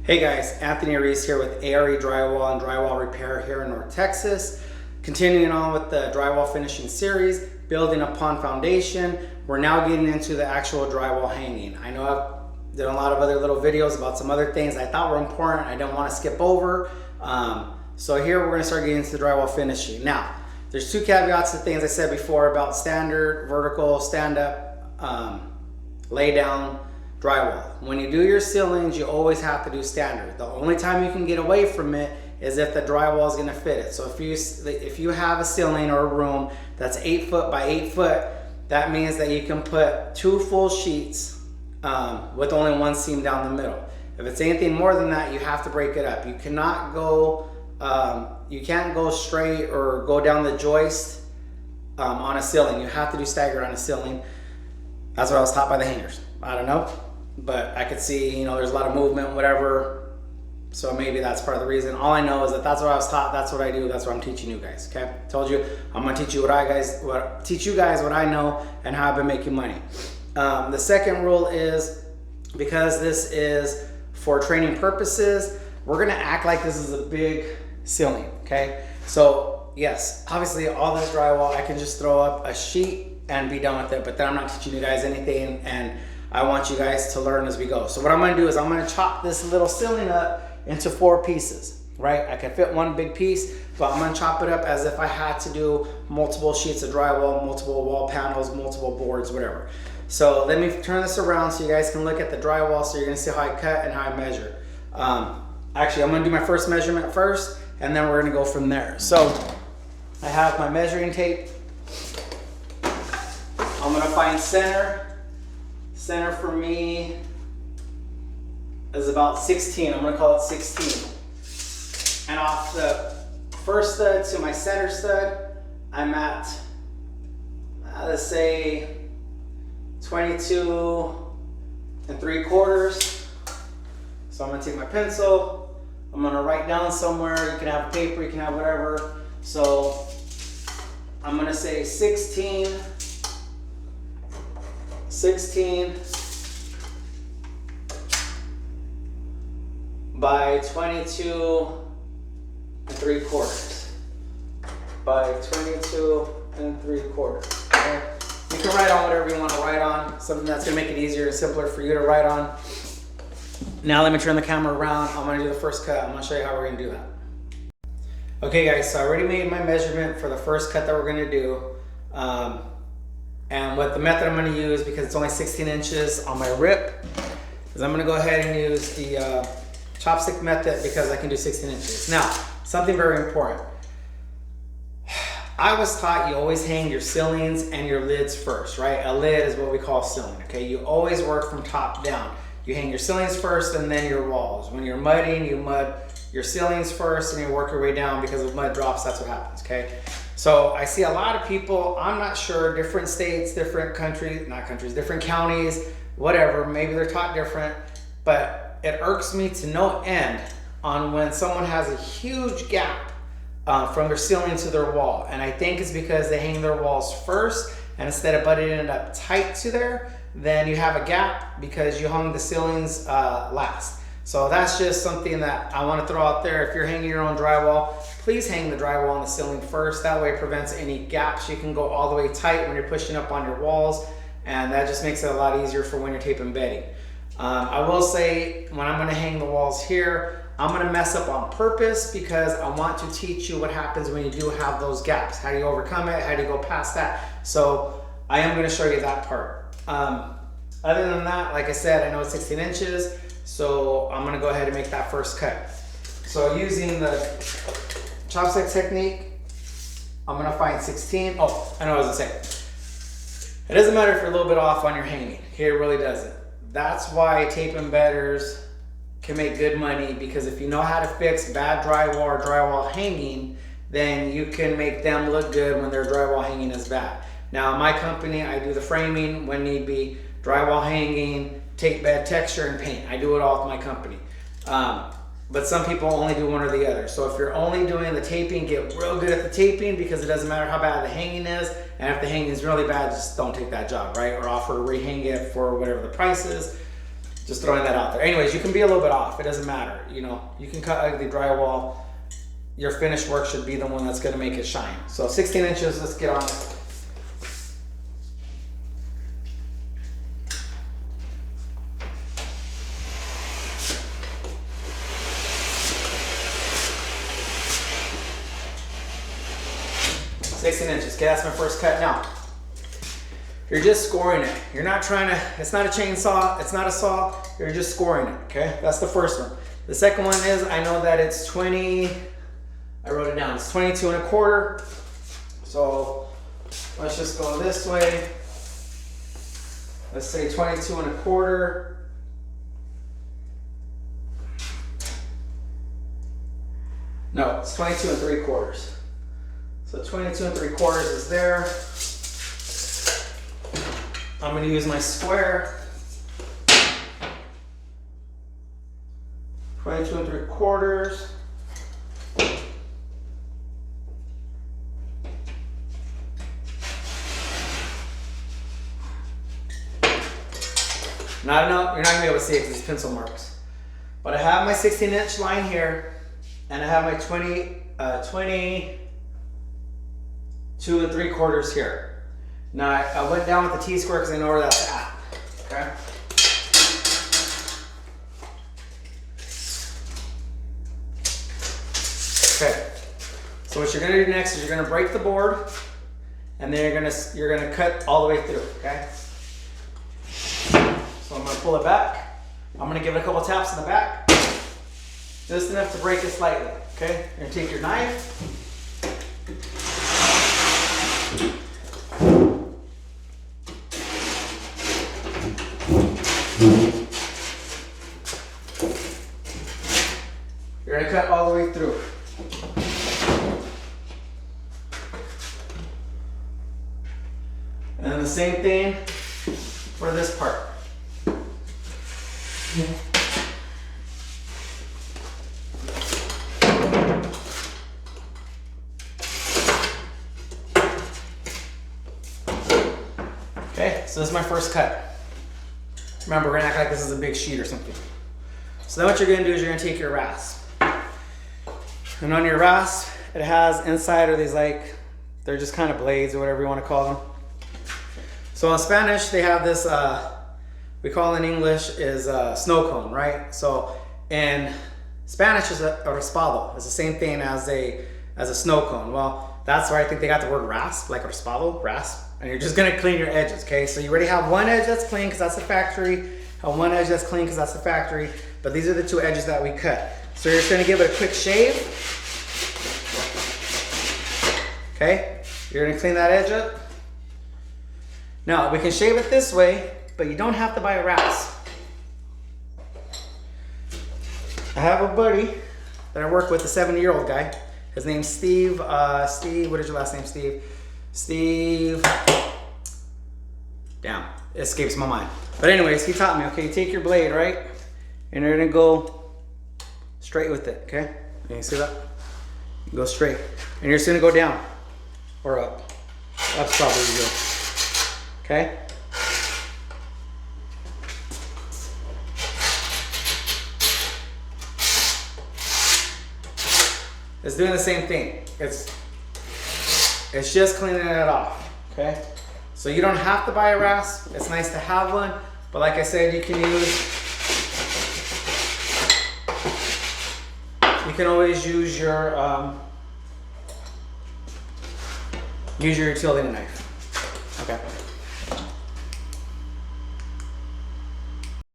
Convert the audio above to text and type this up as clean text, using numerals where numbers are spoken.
Hey guys, Anthony Reese here with ARE Drywall and Drywall Repair here in North Texas. Continuing on with the drywall finishing series, building upon foundation. We're now getting into the actual drywall hanging. I know I've done a lot of other little videos about some other things I thought were important. I don't want to skip over. So here we're going to start getting into the drywall finishing. Now, there's two caveats to things I said before about standard, vertical, stand up, lay down drywall. When you do your ceilings, you always have to do standard. The only time you can get away from it is if the drywall is going to fit it. So if you have a ceiling or a room that's 8 foot by 8 foot, that means that you can put 2 full sheets with only one seam down the middle. If it's anything more than that, you have to break it up. You cannot go, you can't go straight or go down the joist on a ceiling. You have to do staggered on a ceiling. That's what I was taught by the hangers. I don't know, but I could see, there's a lot of movement, whatever. So maybe that's part of the reason. All I know is that that's what I was taught. That's what I do. That's what I'm teaching you guys. Okay, told you I'm gonna teach you teach you guys what I know and how I've been making money. The second rule is, because this is for training purposes, we're gonna act like this is a big ceiling. Okay, so yes, obviously all this drywall, I can just throw up a sheet and be done with it, but then I'm not teaching you guys anything, and I want you guys to learn as we go. So what I'm gonna do is I'm gonna chop this little ceiling up into 4 pieces, right? I can fit one big piece, but I'm gonna chop it up as if I had to do multiple sheets of drywall, multiple wall panels, multiple boards, whatever. So let me turn this around so you guys can look at the drywall, so you're gonna see how I cut and how I measure. Actually, I'm gonna do my first measurement first, and then we're gonna go from there. So I have my measuring tape. I'm gonna find center. Center for me is about 16. I'm gonna call it 16. And off the first stud to my center stud, I'm at, let's say 22 3/4. So I'm gonna take my pencil. I'm gonna write down somewhere. You can have paper, you can have whatever. So I'm gonna say 16 by 22 3/4. By 22 3/4. Okay? You can write on whatever you want to write on, something that's gonna make it easier and simpler for you to write on. Now let me turn the camera around. I'm gonna do the first cut. I'm gonna show you how we're gonna do that. Okay guys, so I already made my measurement for the first cut that we're gonna do. And what the method I'm going to use, because it's only 16 inches on my rip, is I'm going to go ahead and use the chopstick method, because I can do 16 inches. Now, something very important. I was taught you always hang your ceilings and your lids first, right? A lid is what we call ceiling, okay? You always work from top down. You hang your ceilings first and then your walls. When you're mudding, you mud your ceilings first and you work your way down, because if mud drops, that's what happens, okay? So I see a lot of people, I'm not sure, different states, different countries, not countries, different counties, whatever, maybe they're taught different, but it irks me to no end on when someone has a huge gap from their ceiling to their wall. And I think it's because they hang their walls first, and instead of butting it up tight to there, then you have a gap because you hung the ceilings last. So that's just something that I want to throw out there. If you're hanging your own drywall, please hang the drywall on the ceiling first. That way it prevents any gaps. You can go all the way tight when you're pushing up on your walls, and that just makes it a lot easier for when you're taping bedding. I will say, when I'm going to hang the walls here, I'm going to mess up on purpose, because I want to teach you what happens when you do have those gaps. How do you overcome it? How do you go past that? So I am going to show you that part. Other than that, like I said, I know it's 16 inches. So I'm gonna go ahead and make that first cut. So using the chopstick technique, I'm gonna find 16. Oh, I know what I was gonna say. It doesn't matter if you're a little bit off on your hanging. Here, it really doesn't. That's why tape embedders can make good money, because if you know how to fix bad drywall or drywall hanging, then you can make them look good when their drywall hanging is bad. Now, in my company, I do the framing when need be, drywall hanging, tape bed, texture, and paint. I do it all with my company. But some people only do one or the other. So if you're only doing the taping, get real good at the taping, because it doesn't matter how bad the hanging is. And if the hanging is really bad, just don't take that job, right? Or offer to rehang it for whatever the price is. Just throwing that out there. Anyways, you can be a little bit off. It doesn't matter. You know, you can cut ugly drywall. Your finished work should be the one that's gonna make it shine. So 16 inches, let's get on it. Okay, that's my first cut. Now, you're just scoring it. You're not trying to, it's not a chainsaw, it's not a saw, you're just scoring it, okay? That's the first one. The second one is, I know that it's 20, I wrote it down, it's 22 1/4. So let's just go this way. Let's say 22 1/4. No, it's 22 3/4. So 22 3/4 is there. I'm going to use my square. 22 3/4. Not enough, you're not going to be able to see it because it's pencil marks. But I have my 16-inch line here, and I have my 22 3/4 here. Now I went down with the T-square because I know where that's at, okay? Okay, so what you're gonna do next is you're gonna break the board, and then you're gonna cut all the way through, okay? So I'm gonna pull it back. I'm gonna give it a couple taps in the back, just enough to break it slightly, okay? You're gonna take your knife. You're gonna cut all the way through. And then the same thing for this part. Okay, so this is my first cut. Remember, we're gonna act like this is a big sheet or something. So then what you're gonna do is you're gonna take your rasp. And on your rasp, it has inside are these like, they're just kind of blades or whatever you wanna call them. So in Spanish, they have this, we call in English is a snow cone, right? So in Spanish is a raspado. It's the same thing as a snow cone. Well, that's where I think they got the word rasp, like raspado, rasp. And you're just gonna clean your edges, okay? So you already have one edge that's clean because that's the factory, have one edge that's clean because that's the factory, but these are the two edges that we cut. So you're just gonna give it a quick shave. Okay, you're gonna clean that edge up. Now, we can shave it this way, but you don't have to buy a rasp. I have a buddy that I work with, a 70-year-old guy. His name's Steve. Steve, what is your last name, Steve? Steve, damn, it escapes my mind. But anyways, he taught me, okay, you take your blade, right? And you're gonna go straight with it, okay? Can you see that? You go straight. And you're just gonna go down or up. That's probably good, okay? It's doing the same thing. It's just cleaning it off, okay? So you don't have to buy a rasp. It's nice to have one, but like I said, you can always use your utility knife, okay?